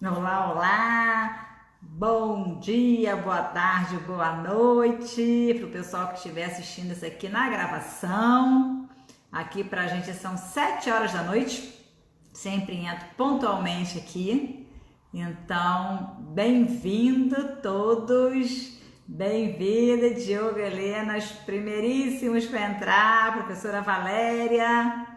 Olá, olá! Bom dia, boa tarde, boa noite para o pessoal que estiver assistindo isso aqui na gravação. Aqui para a gente são 7 horas da noite, sempre entro pontualmente aqui. Então, bem-vindo todos, bem-vinda, Diogo, Helena, os primeiríssimos para entrar, professora Valéria.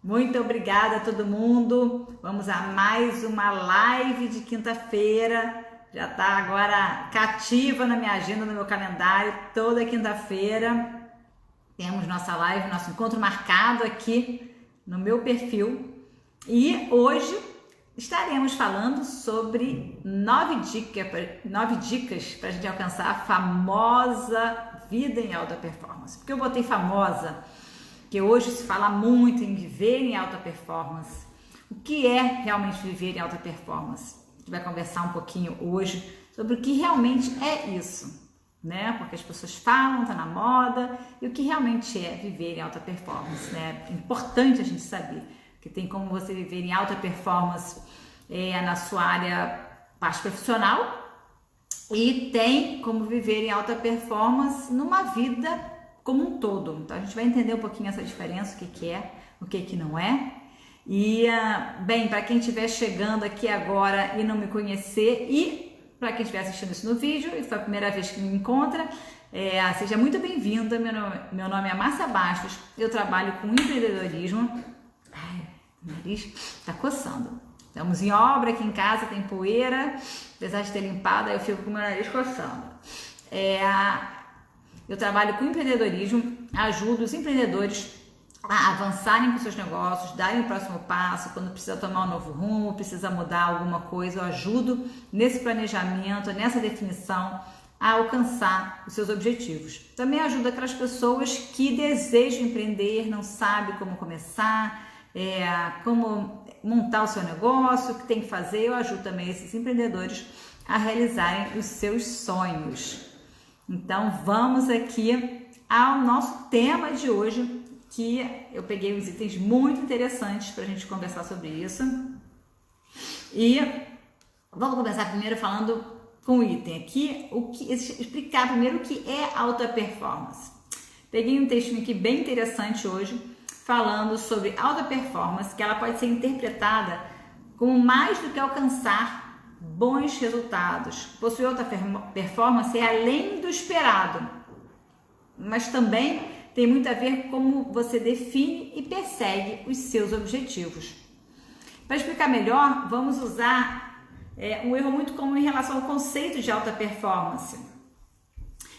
Muito obrigada a todo mundo. Vamos a mais uma live de quinta-feira. Já está agora cativa na minha agenda, no meu calendário. Toda quinta-feira temos nossa live, nosso encontro marcado aqui no meu perfil. E hoje estaremos falando sobre 9 dicas para a gente alcançar a famosa vida em alta performance. Por que eu botei famosa? Que hoje se fala muito em viver em alta performance. O que é realmente viver em alta performance? A gente vai conversar um pouquinho hoje sobre o que realmente é isso, né? Porque as pessoas falam, tá na moda, e o que realmente é viver em alta performance, né? É importante a gente saber que tem como você viver em alta performance na sua área parte profissional e tem como viver em alta performance numa vida como um todo. Então a gente vai entender um pouquinho essa diferença, o que é, o que não é. E bem, para quem estiver chegando aqui agora e não me conhecer, e para quem estiver assistindo isso no vídeo e foi a primeira vez que me encontra, seja muito bem-vinda. Meu nome é Márcia Bastos, eu trabalho com empreendedorismo. Ai, o nariz está coçando. Estamos em obra aqui em casa, tem poeira, apesar de ter limpado, eu fico com o meu nariz coçando. Eu trabalho com empreendedorismo, ajudo os empreendedores a avançarem com seus negócios, darem o próximo passo, quando precisa tomar um novo rumo, precisa mudar alguma coisa, eu ajudo nesse planejamento, nessa definição, a alcançar os seus objetivos. Também ajudo aquelas pessoas que desejam empreender, não sabem como começar, como montar o seu negócio, o que tem que fazer. Eu ajudo também esses empreendedores a realizarem os seus sonhos. Então vamos aqui ao nosso tema de hoje, que eu peguei uns itens muito interessantes para a gente conversar sobre isso. E vamos começar primeiro falando com o item aqui, explicar primeiro o que é alta performance. Peguei um textinho aqui bem interessante hoje, falando sobre alta performance, que ela pode ser interpretada como mais do que alcançar bons resultados. Possuir alta performance é além do esperado, mas também tem muito a ver com como você define e persegue os seus objetivos. Para explicar melhor, vamos usar um erro muito comum em relação ao conceito de alta performance.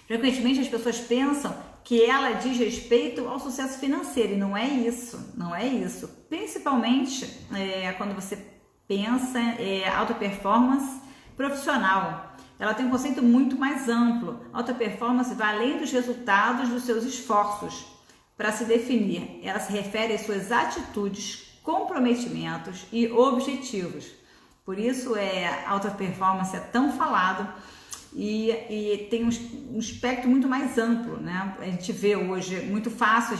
Frequentemente as pessoas pensam que ela diz respeito ao sucesso financeiro, e não é isso, não é isso. Principalmente quando você pensa alta performance profissional. Ela tem um conceito muito mais amplo. Alta performance vai além dos resultados dos seus esforços para se definir. Ela se refere às suas atitudes, comprometimentos e objetivos. Por isso alta performance é tão falado e tem um espectro muito mais amplo, né? A gente vê hoje muito fácil,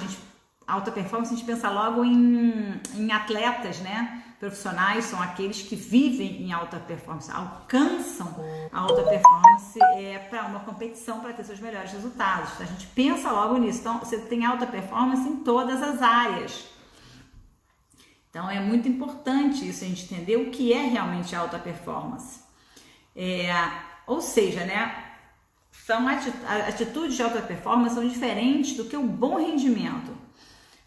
alta performance, a gente pensa logo em atletas, né? Profissionais são aqueles que vivem em alta performance, alcançam a alta performance para uma competição, para ter seus melhores resultados. Então, a gente pensa logo nisso. Então, você tem alta performance em todas as áreas. Então, é muito importante isso, a gente entender o que é realmente alta performance. Ou seja, né, atitudes de alta performance são diferentes do que o bom rendimento.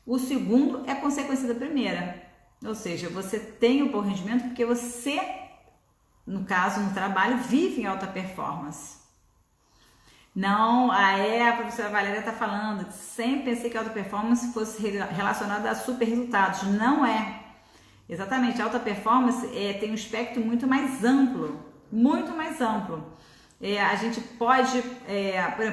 O segundo é consequência da primeira. Ou seja, você tem o bom rendimento porque você, no caso, no trabalho, vive em alta performance. Não, a professora Valéria está falando, sempre pensei que a alta performance fosse relacionada a super resultados. Não é. Exatamente, a alta performance tem um espectro muito mais amplo, muito mais amplo. A gente pode,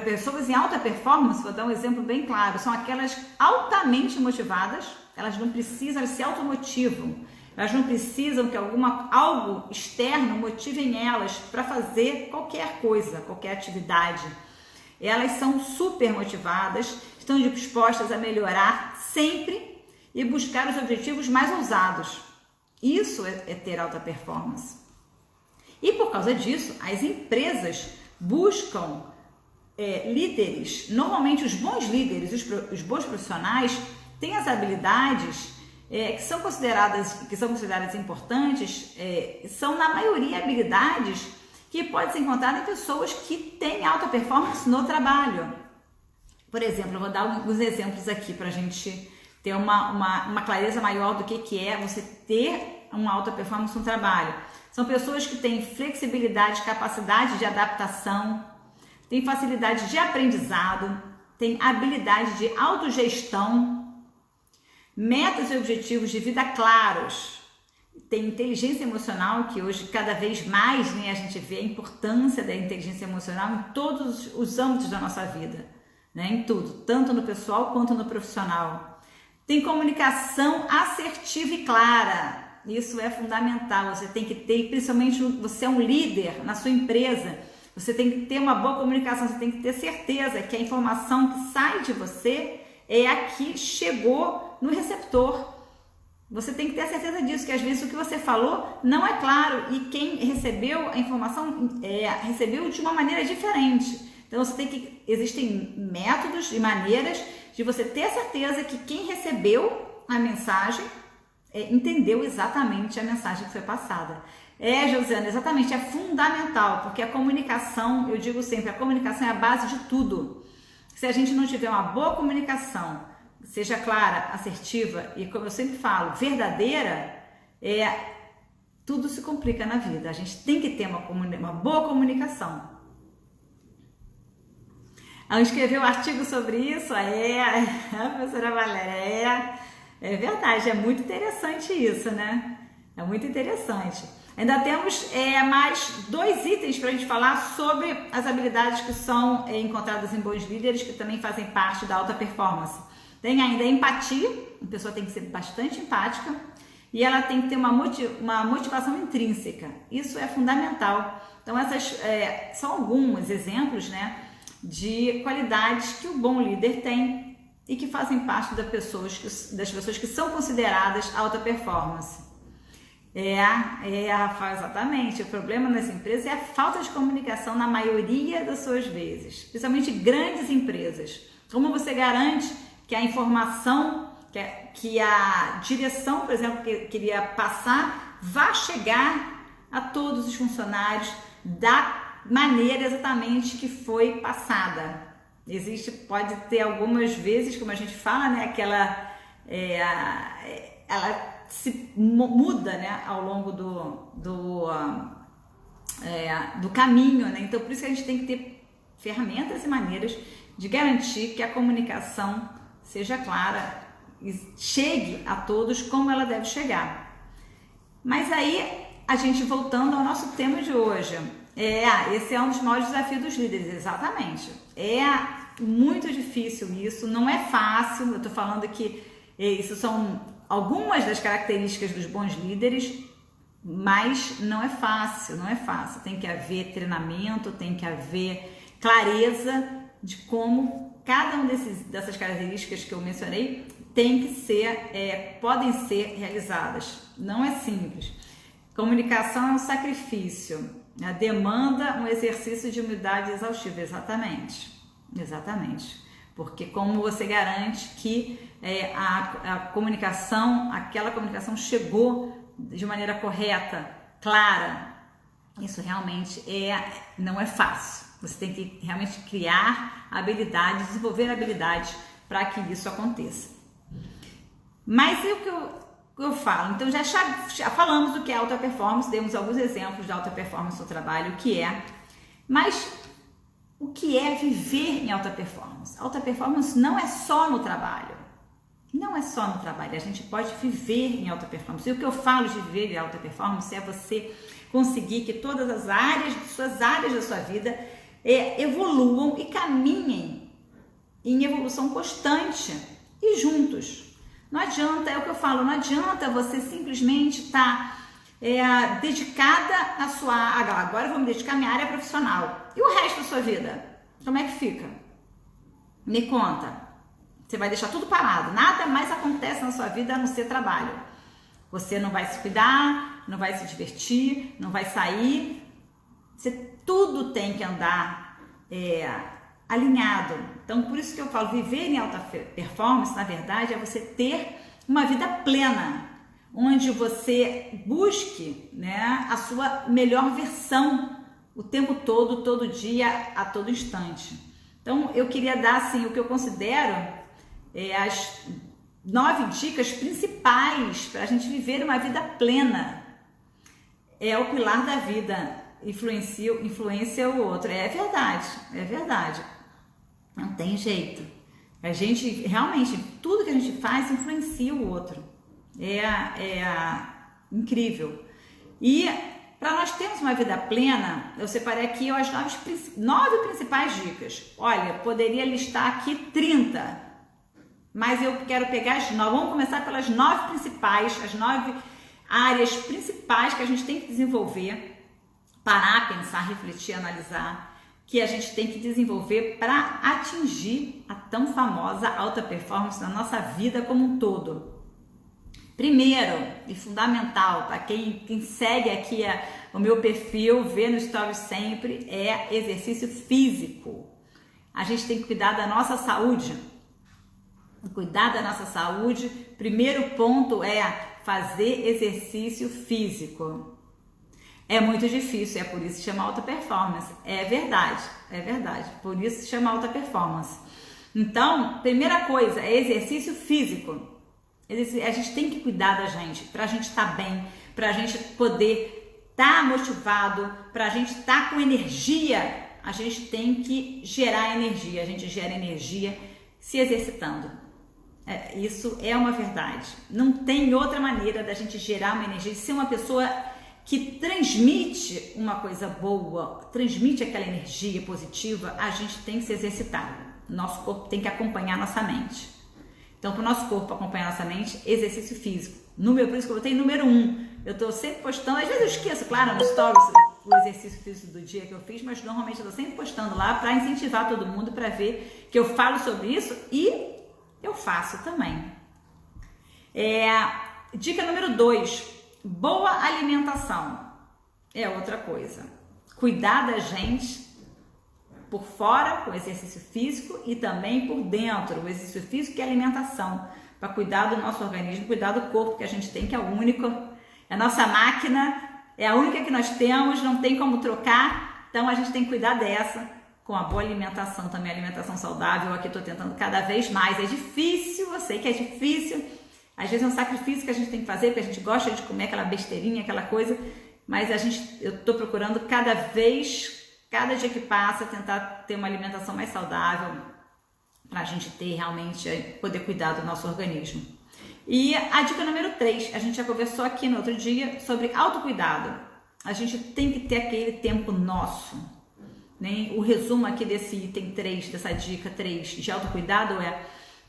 pessoas em alta performance, vou dar um exemplo bem claro, são aquelas altamente motivadas. Elas não precisam, elas se automotivam. Elas não precisam que algo externo motivem elas para fazer qualquer coisa, qualquer atividade. Elas são super motivadas, estão dispostas a melhorar sempre e buscar os objetivos mais ousados. Isso é ter alta performance. E por causa disso, as empresas buscam líderes. Normalmente os bons líderes, os bons profissionais têm as habilidades que são consideradas importantes, são na maioria habilidades que podem ser encontradas em pessoas que têm alta performance no trabalho. Por exemplo, eu vou dar alguns exemplos aqui para a gente ter uma clareza maior do que é você ter uma alta performance no trabalho. São pessoas que têm flexibilidade, capacidade de adaptação, têm facilidade de aprendizado, têm habilidade de autogestão, metas e objetivos de vida claros, tem inteligência emocional, que hoje cada vez mais, né, a gente vê a importância da inteligência emocional em todos os âmbitos da nossa vida, né, em tudo, tanto no pessoal quanto no profissional. Tem comunicação assertiva e clara, isso é fundamental, você tem que ter, principalmente você é um líder na sua empresa, você tem que ter uma boa comunicação, você tem que ter certeza que a informação que sai de você é a que chegou no receptor. Você tem que ter a certeza disso, que às vezes o que você falou não é claro e quem recebeu a informação recebeu de uma maneira diferente. Então existem métodos e maneiras de você ter a certeza que quem recebeu a mensagem entendeu exatamente a mensagem que foi passada. Josiana, exatamente, é fundamental, porque a comunicação, eu digo sempre, a comunicação é a base de tudo. Se a gente não tiver uma boa comunicação, seja clara, assertiva e, como eu sempre falo, verdadeira, tudo se complica na vida. A gente tem que ter uma boa comunicação. Ela escreveu um artigo sobre isso, a professora Valéria, é verdade, é muito interessante isso, né? É muito interessante. Ainda temos mais 2 itens para a gente falar sobre as habilidades que são encontradas em bons líderes, que também fazem parte da alta performance. Tem ainda a empatia, a pessoa tem que ser bastante empática e ela tem que ter uma motivação intrínseca. Isso é fundamental. Então essas são alguns exemplos, né, de qualidades que o bom líder tem e que fazem parte das pessoas que são consideradas alta performance. Rafael, exatamente. O problema nas empresas é a falta de comunicação na maioria das suas vezes, principalmente grandes empresas. Como você garante que a informação que a direção, por exemplo, que queria passar, vá chegar a todos os funcionários da maneira exatamente que foi passada? Pode ter algumas vezes, como a gente fala, né, ela se muda, né, ao longo do caminho, né? Então por isso que a gente tem que ter ferramentas e maneiras de garantir que a comunicação seja clara e chegue a todos como ela deve chegar. Mas aí, a gente voltando ao nosso tema de hoje, esse é um dos maiores desafios dos líderes, exatamente. É muito difícil isso, não é fácil. Eu estou falando que isso são algumas das características dos bons líderes, mas não é fácil, não é fácil. Tem que haver treinamento, tem que haver clareza de como cada uma dessas características que eu mencionei podem ser realizadas. Não é simples. Comunicação é um sacrifício, a demanda um exercício de humildade exaustiva, exatamente. Porque como você garante que aquela comunicação chegou de maneira correta, clara, isso realmente não é fácil. Você tem que realmente criar habilidades, desenvolver habilidades para que isso aconteça. Mas e o que eu falo? Então já falamos do que é alta performance, demos alguns exemplos de alta performance no trabalho, o que é. Mas o que é viver em alta performance? Alta performance não é só no trabalho. Não é só no trabalho, a gente pode viver em alta performance. E o que eu falo de viver em alta performance é você conseguir que todas as suas áreas da sua vida evoluam e caminhem em evolução constante e juntos. Não adianta, é o que eu falo, não adianta você simplesmente estar dedicada à sua... Agora eu vou me dedicar à minha área profissional. E o resto da sua vida? Como é que fica? Me conta. Você vai deixar tudo parado. Nada mais acontece na sua vida a não ser trabalho. Você não vai se cuidar, não vai se divertir, não vai sair, Tudo tem que andar alinhado. Então, por isso que eu falo, viver em alta performance, na verdade, é você ter uma vida plena, onde você busque, né, a sua melhor versão o tempo todo, todo dia, a todo instante. Então, eu queria dar, assim, o que eu considero as 9 dicas principais para a gente viver uma vida plena. É o pilar da vida, influencia o outro. É verdade. Não tem jeito. A gente, realmente, tudo que a gente faz influencia o outro. Incrível. E para nós termos uma vida plena, eu separei aqui as 9 principais dicas. Olha, poderia listar aqui 30, mas eu quero pegar as 9. Vamos começar pelas 9 principais, as 9 áreas principais que a gente tem que desenvolver, parar, pensar, refletir, analisar, que a gente tem que desenvolver para atingir a tão famosa alta performance na nossa vida como um todo. Primeiro e fundamental, para quem segue aqui o meu perfil, vê no Stories sempre, é exercício físico. A gente tem que cuidar da nossa saúde. Primeiro ponto é fazer exercício físico. É muito difícil, é por isso que chama alta performance. É verdade. Por isso se chama alta performance. Então, primeira coisa é exercício físico. A gente tem que cuidar da gente, para a gente estar bem, para a gente poder estar motivado, para a gente estar com energia. A gente tem que gerar energia. A gente gera energia se exercitando. Isso é uma verdade. Não tem outra maneira da gente gerar uma energia, de ser uma pessoa que transmite uma coisa boa, transmite aquela energia positiva. A gente tem que se exercitar. Nosso corpo tem que acompanhar nossa mente. Então, para o nosso corpo acompanhar nossa mente, exercício físico. Por isso que eu botei número 1. Eu estou sempre postando, às vezes eu esqueço, claro, no stories, o exercício físico do dia que eu fiz, mas normalmente eu estou sempre postando lá para incentivar todo mundo para ver que eu falo sobre isso e eu faço também. Dica número 2, boa alimentação. É outra coisa. Cuidar da gente por fora, com exercício físico, e também por dentro, o exercício físico e a alimentação, para cuidar do nosso organismo, cuidar do corpo que a gente tem, que é o único, é a nossa máquina, é a única que nós temos, não tem como trocar, então a gente tem que cuidar dessa, com a boa alimentação, também alimentação saudável. Eu aqui estou tentando cada vez mais, é difícil, eu sei que é difícil, às vezes é um sacrifício que a gente tem que fazer, porque a gente gosta de comer aquela besteirinha, aquela coisa, mas eu estou procurando cada dia que passa, tentar ter uma alimentação mais saudável, para a gente ter realmente, poder cuidar do nosso organismo. E a dica número 3, a gente já conversou aqui no outro dia sobre autocuidado. A gente tem que ter aquele tempo nosso, né? O resumo aqui desse item 3, dessa dica 3 de autocuidado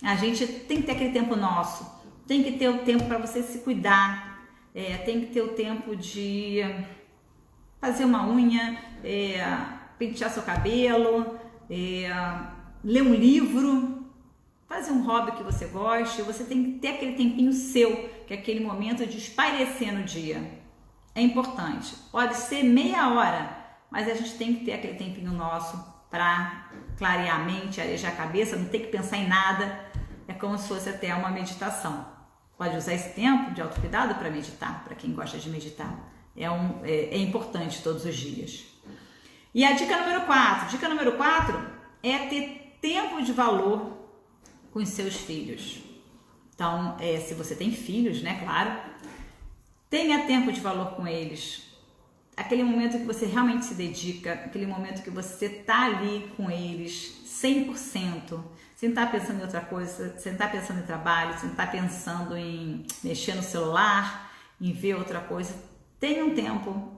a gente tem que ter aquele tempo nosso, tem que ter o tempo para você se cuidar, tem que ter o tempo de fazer uma unha, pentear seu cabelo, ler um livro, fazer um hobby que você goste. Você tem que ter aquele tempinho seu, que é aquele momento de espairecer no dia. É importante. Pode ser meia hora, mas a gente tem que ter aquele tempinho nosso para clarear a mente, arejar a cabeça, não ter que pensar em nada. É como se fosse até uma meditação. Pode usar esse tempo de autocuidado para meditar, para quem gosta de meditar. É importante todos os dias. E a dica número 4. Dica número 4 é ter tempo de valor com os seus filhos. Então, se você tem filhos, né, claro, tenha tempo de valor com eles. Aquele momento que você realmente se dedica, aquele momento que você tá ali com eles 100%, sem estar pensando em outra coisa, sem estar pensando em trabalho, sem estar pensando em mexer no celular, em ver outra coisa. Tenha um tempo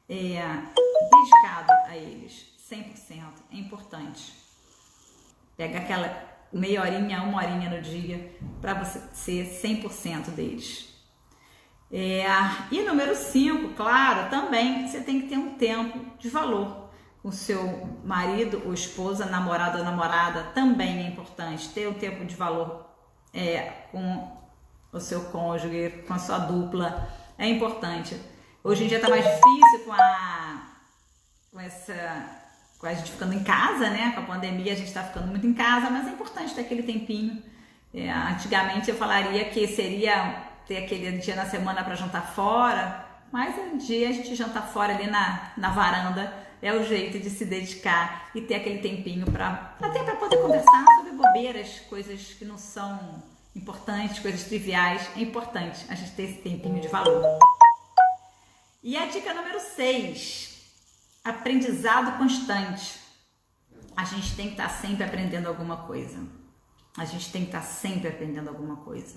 dedicado a eles, 100%, é importante. Pega aquela meia horinha, uma horinha no dia para você ser 100% deles. E número 5, claro, também você tem que ter um tempo de valor com o seu marido ou esposa, namorado ou namorada, também é importante ter um tempo de valor com o seu cônjuge, com a sua dupla, é importante. Hoje em dia está mais difícil com com a gente ficando em casa, né? Com a pandemia a gente está ficando muito em casa, mas é importante ter aquele tempinho. Antigamente eu falaria que seria ter aquele dia na semana para jantar fora, mas um dia a gente janta fora ali na varanda é o jeito de se dedicar e ter aquele tempinho até para poder conversar sobre bobeiras, coisas que não são importantes, coisas triviais. É importante a gente ter esse tempinho de valor. E a dica número 6, aprendizado constante. A gente tem que estar sempre aprendendo alguma coisa. A gente tem que estar sempre aprendendo alguma coisa.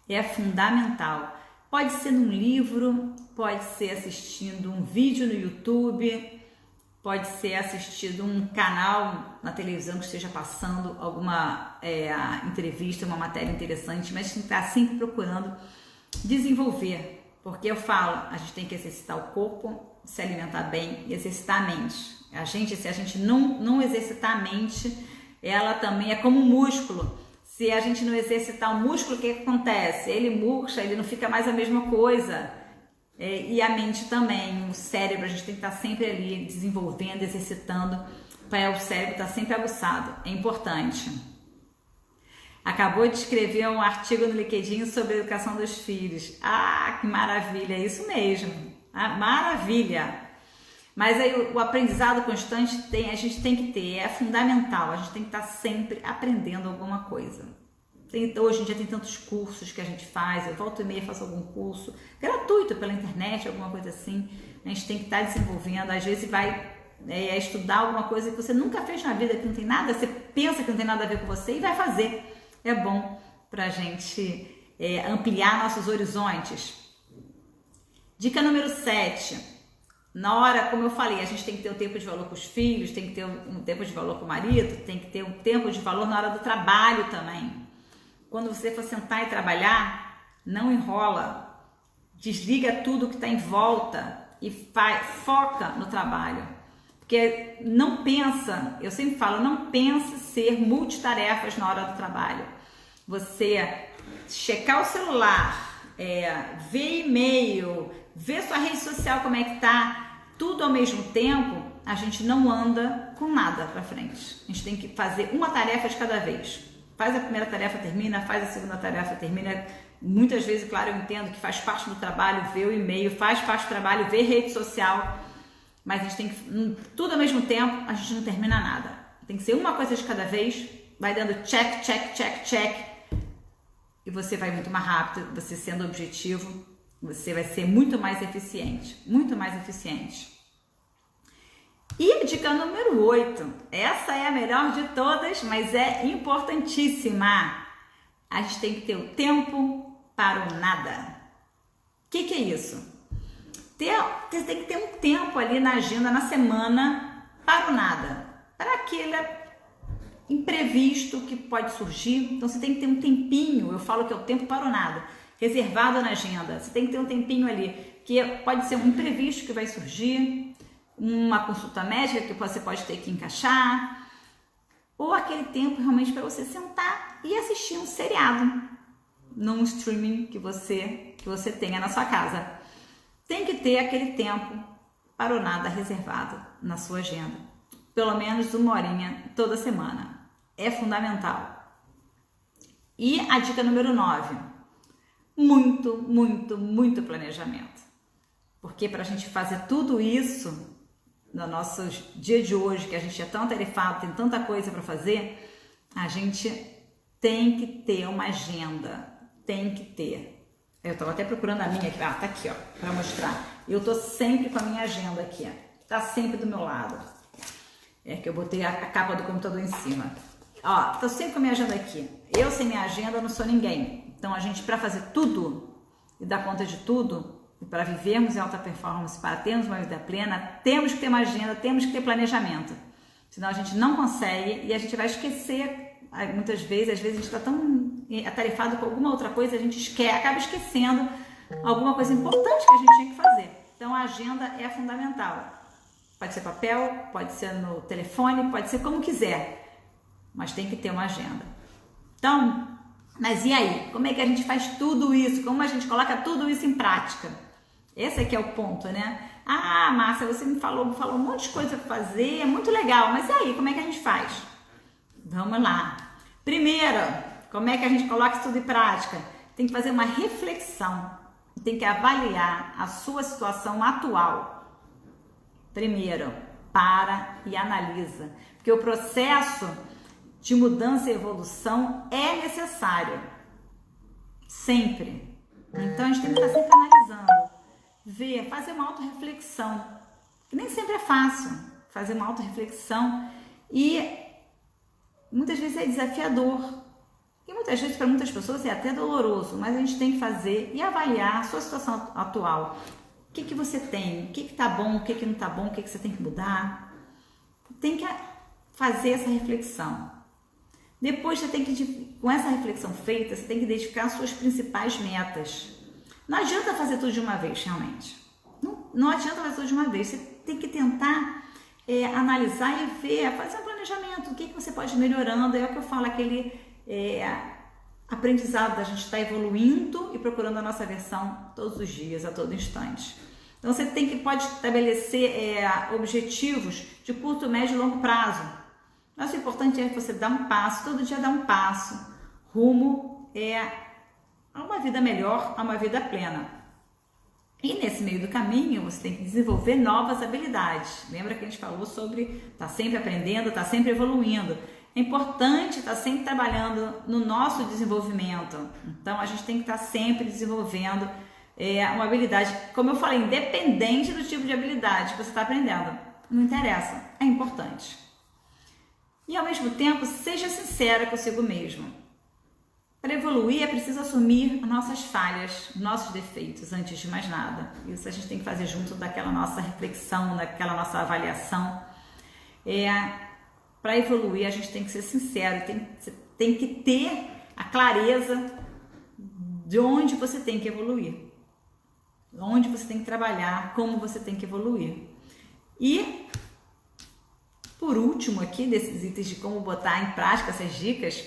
É fundamental. Pode ser num livro, pode ser assistindo um vídeo no YouTube, pode ser assistindo um canal na televisão que esteja passando alguma entrevista, uma matéria interessante, mas tem que estar sempre procurando desenvolver. Porque eu falo, a gente tem que exercitar o corpo, se alimentar bem e exercitar a mente. Se a gente não exercitar a mente, ela também é como um músculo. Se a gente não exercitar o músculo, o que acontece? Ele murcha, ele não fica mais a mesma coisa. E a mente também, o cérebro, a gente tem que estar sempre ali desenvolvendo, exercitando, para o cérebro estar sempre aguçado. É importante. Acabou de escrever um artigo no LinkedIn sobre a educação dos filhos. Ah, que maravilha, é isso mesmo. Maravilha! Mas aí o aprendizado constante a gente tem que ter, é fundamental, a gente tem que estar sempre aprendendo alguma coisa. Hoje em dia tem tantos cursos que a gente faz, eu volto e meia faço algum curso gratuito pela internet, alguma coisa assim. A gente tem que estar desenvolvendo, às vezes vai estudar alguma coisa que você nunca fez na vida, que não tem nada, você pensa que não tem nada a ver com você e vai fazer. É bom para a gente ampliar nossos horizontes. Dica número 7. Na hora, como eu falei, a gente tem que ter um tempo de valor com os filhos, tem que ter um tempo de valor com o marido, tem que ter um tempo de valor na hora do trabalho também. Quando você for sentar e trabalhar, não enrola, desliga tudo que está em volta e foca no trabalho. Porque não pensa, eu sempre falo, não pense ser multitarefas na hora do trabalho. Você checar o celular, ver e-mail, ver sua rede social como é que tá, tudo ao mesmo tempo, a gente não anda com nada para frente. A gente tem que fazer uma tarefa de cada vez. Faz a primeira tarefa, termina, faz a segunda tarefa, termina. Muitas vezes, claro, eu entendo que faz parte do trabalho ver o e-mail, faz parte do trabalho ver rede social, mas a gente tem que, tudo ao mesmo tempo, a gente não termina nada. Tem que ser uma coisa de cada vez, vai dando check, check, check, check, e você vai muito mais rápido, você sendo objetivo, você vai ser muito mais eficiente, muito mais eficiente. E a dica número 8, essa é a melhor de todas, mas é importantíssima. A gente tem que ter o tempo para o nada. O que é isso? Você tem que ter um tempo ali na agenda, na semana, para o nada. Para aquele imprevisto que pode surgir. Então você tem que ter um tempinho, eu falo que é o tempo para o nada, reservado na agenda. Você tem que ter um tempinho ali, que pode ser um imprevisto que vai surgir, uma consulta médica que você pode ter que encaixar, ou aquele tempo realmente para você sentar e assistir um seriado num streaming que você tenha na sua casa. Tem que ter aquele tempo para o nada reservado na sua agenda. Pelo menos 1 horinha toda semana. É fundamental. E a dica número 9. Muito, muito, muito planejamento. Porque para a gente fazer tudo isso no nosso dia de hoje, que a gente é tão atarefado, tem tanta coisa para fazer, a gente tem que ter uma agenda. Tem que ter. Eu estava até procurando a minha aqui. Ah, tá aqui, ó, para mostrar. Eu tô sempre com a minha agenda aqui, ó. Tá sempre do meu lado. É que eu botei a capa do computador em cima. Ó, tô sempre com a minha agenda aqui. Eu sem minha agenda não sou ninguém. Então a gente, para fazer tudo e dar conta de tudo, e para vivermos em alta performance, para termos uma vida plena, temos que ter uma agenda, temos que ter planejamento. Senão a gente não consegue e a gente vai esquecer. Muitas vezes, às vezes a gente está tão atarefado com alguma outra coisa, a gente acaba esquecendo alguma coisa importante que a gente tinha que fazer. Então a agenda é fundamental. Pode ser papel, pode ser no telefone, pode ser como quiser, mas tem que ter uma agenda. Então, mas e aí? Como é que a gente faz tudo isso? Como a gente coloca tudo isso em prática? Esse aqui é o ponto, né? Ah, Márcia, você me falou um monte de coisa para fazer, é muito legal, mas e aí, como é que a gente faz? Vamos lá. Primeiro, como é que a gente coloca isso tudo em prática? Tem que fazer uma reflexão, tem que avaliar a sua situação atual. Primeiro, para e analisa, porque o processo de mudança e evolução é necessário, sempre. Então a gente tem que estar sempre analisando, ver, fazer uma autorreflexão, que nem sempre é fácil fazer uma autorreflexão e muitas vezes é desafiador e muitas vezes para muitas pessoas é até doloroso, mas a gente tem que fazer e avaliar a sua situação atual. O que que você tem? O que que tá bom? O que que não tá bom? O que que você tem que mudar? Tem que fazer essa reflexão. Depois você tem que, com essa reflexão feita, você tem que identificar as suas principais metas. Não adianta fazer tudo de uma vez, realmente. Não adianta fazer tudo de uma vez. Você tem que tentar analisar e ver, fazer um planejamento. O que que você pode ir melhorando? É o que eu falo, aquele aprendizado da gente estar evoluindo e procurando a nossa versão todos os dias, a todo instante. Então você pode estabelecer objetivos de curto, médio e longo prazo. Mas o importante é você dar um passo, todo dia dar um passo, rumo a uma vida melhor, a uma vida plena. E nesse meio do caminho, você tem que desenvolver novas habilidades. Lembra que a gente falou sobre estar sempre aprendendo, estar sempre evoluindo. É importante estar sempre trabalhando no nosso desenvolvimento. Então, a gente tem que estar sempre desenvolvendo uma habilidade, como eu falei, independente do tipo de habilidade que você está aprendendo. Não interessa, é importante. E ao mesmo tempo, seja sincera consigo mesmo. Para evoluir é preciso assumir nossas falhas, nossos defeitos, antes de mais nada. Isso a gente tem que fazer junto daquela nossa reflexão, daquela nossa avaliação. Para evoluir, a gente tem que ser sincero, tem que ter a clareza de onde você tem que evoluir, onde você tem que trabalhar, como você tem que evoluir. E por último aqui, desses itens de como botar em prática essas dicas,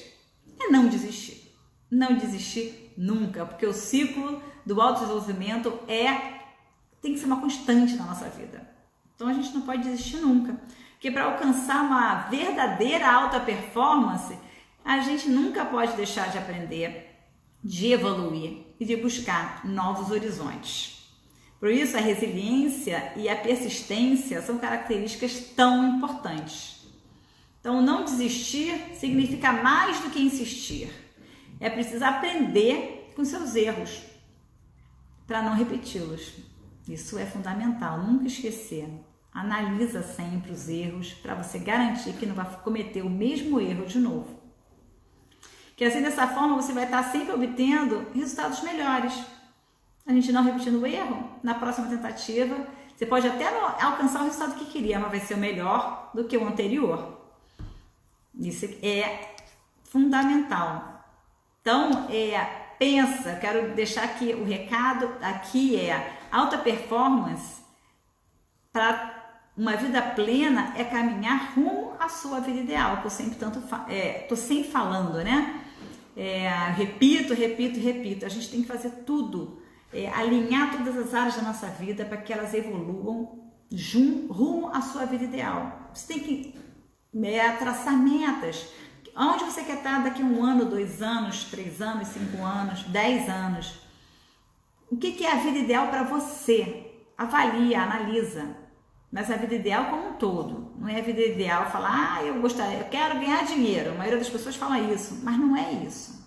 é não desistir. Não desistir nunca, porque o ciclo do autodesenvolvimento tem que ser uma constante na nossa vida. Então a gente não pode desistir nunca. Porque para alcançar uma verdadeira alta performance, a gente nunca pode deixar de aprender, de evoluir e de buscar novos horizontes. Por isso, a resiliência e a persistência são características tão importantes. Então, não desistir significa mais do que insistir. É preciso aprender com seus erros para não repeti-los. Isso é fundamental, nunca esquecer. Analisa sempre os erros para você garantir que não vai cometer o mesmo erro de novo. Que assim, dessa forma, você vai estar sempre obtendo resultados melhores. A gente não repetindo o erro, na próxima tentativa, você pode até alcançar o resultado que queria, mas vai ser o melhor do que o anterior. Isso é fundamental. Então, pensa, quero deixar aqui o recado, aqui alta performance para uma vida plena é caminhar rumo à sua vida ideal, que eu sempre tô sempre falando, né? Repito, a gente tem que fazer tudo, alinhar todas as áreas da nossa vida para que elas evoluam rumo à sua vida ideal. Você tem que traçar metas. Onde você quer estar daqui a 1 ano, 2 anos, 3 anos, 5 anos, 10 anos? O que é a vida ideal para você? Avalia, analisa. Mas a vida ideal como um todo. Não é a vida ideal falar, eu quero ganhar dinheiro. A maioria das pessoas fala isso, mas não é isso.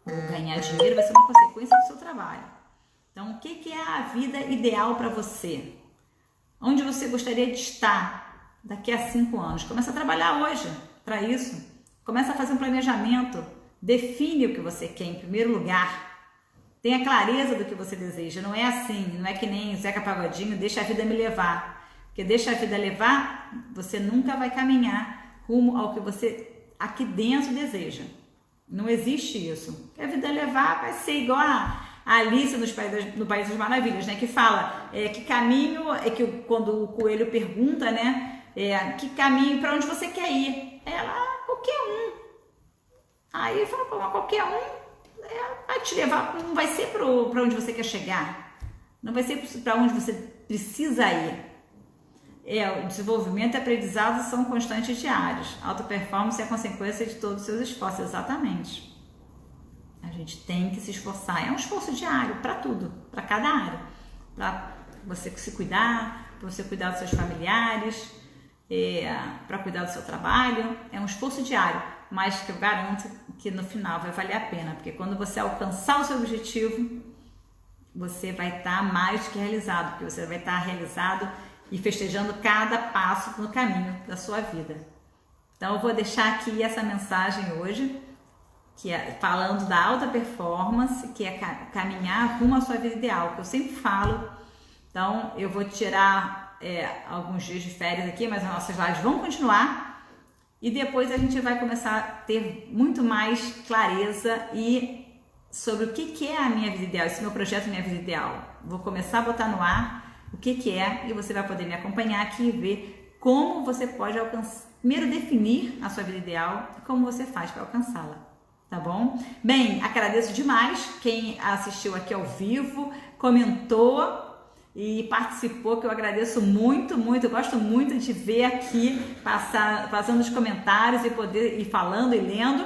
Ganhar dinheiro vai ser uma consequência do seu trabalho. Então, o que é a vida ideal para você? Onde você gostaria de estar daqui a 5 anos? Começa a trabalhar hoje para isso. Começa a fazer um planejamento. Define o que você quer em primeiro lugar. Tenha clareza do que você deseja. Não é assim, não é que nem Zeca Pagodinho, deixa a vida me levar. Porque deixa a vida levar, você nunca vai caminhar rumo ao que você aqui dentro deseja. Não existe isso. A vida levar vai ser igual a Alice no País das Maravilhas, né? Que fala que caminho, quando o coelho pergunta, né? Que caminho, para onde você quer ir? Ela, qualquer um. Aí fala, qualquer um vai te levar, não vai ser para onde você quer chegar. não vai ser para onde você precisa ir. O desenvolvimento e aprendizado são constantes diários. Alta performance é a consequência de todos os seus esforços, exatamente. A gente tem que se esforçar, é um esforço diário para tudo, para cada área. Para você se cuidar, para você cuidar dos seus familiares, para cuidar do seu trabalho, é um esforço diário, mas que eu garanto que no final vai valer a pena, porque quando você alcançar o seu objetivo, você vai estar mais que realizado, porque você vai estar realizado e festejando cada passo no caminho da sua vida. Então eu vou deixar aqui essa mensagem hoje, que é falando da alta performance, que é caminhar rumo à sua vida ideal, que eu sempre falo. Então eu vou tirar alguns dias de férias aqui, mas as nossas lives vão continuar e depois a gente vai começar a ter muito mais clareza sobre o que é a minha vida ideal, esse meu projeto Minha Vida Ideal. Vou começar a botar no ar o que é e você vai poder me acompanhar aqui e ver como você pode alcançar, primeiro definir a sua vida ideal e como você faz para alcançá-la, tá bom? Bem, agradeço demais quem assistiu aqui ao vivo, comentou e participou, que eu agradeço muito, muito, eu gosto muito de ver aqui, passando os comentários e poder ir falando e lendo,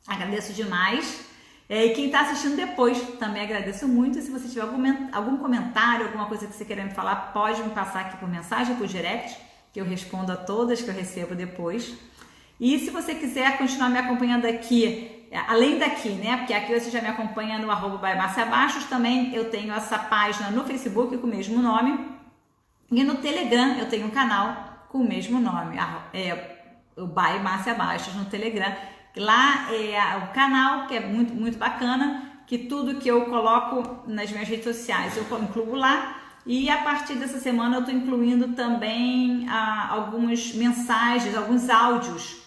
agradeço demais. E quem está assistindo depois, também agradeço muito. Se você tiver algum comentário, alguma coisa que você queira me falar, pode me passar aqui por mensagem, por direct, que eu respondo a todas que eu recebo depois. E se você quiser continuar me acompanhando aqui, além daqui, né? Porque aqui você já me acompanha no @marciabastos, também eu tenho essa página no Facebook com o mesmo nome. E no Telegram eu tenho um canal com o mesmo nome, o Marcia Bastos no Telegram. Lá é o canal, que é muito, muito bacana, que tudo que eu coloco nas minhas redes sociais eu incluo lá. E a partir dessa semana eu estou incluindo também algumas mensagens, alguns áudios,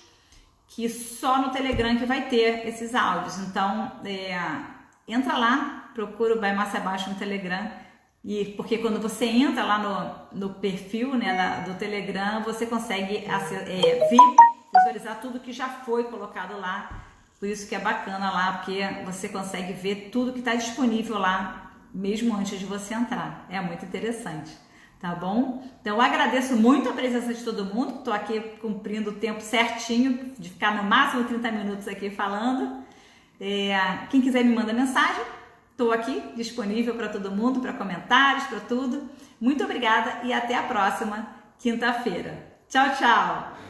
que só no Telegram que vai ter esses áudios. Então, entra lá, procura o Marcia Bastos no Telegram, porque quando você entra lá no perfil, né, do Telegram, você consegue visualizar tudo que já foi colocado lá. Por isso que é bacana lá, porque você consegue ver tudo que está disponível lá, mesmo antes de você entrar. É muito interessante, tá bom? Então eu agradeço muito a presença de todo mundo. Estou aqui cumprindo o tempo certinho, de ficar no máximo 30 minutos aqui falando. Quem quiser me manda mensagem, estou aqui disponível para todo mundo, para comentários, para tudo. Muito obrigada e até a próxima quinta-feira. Tchau, tchau!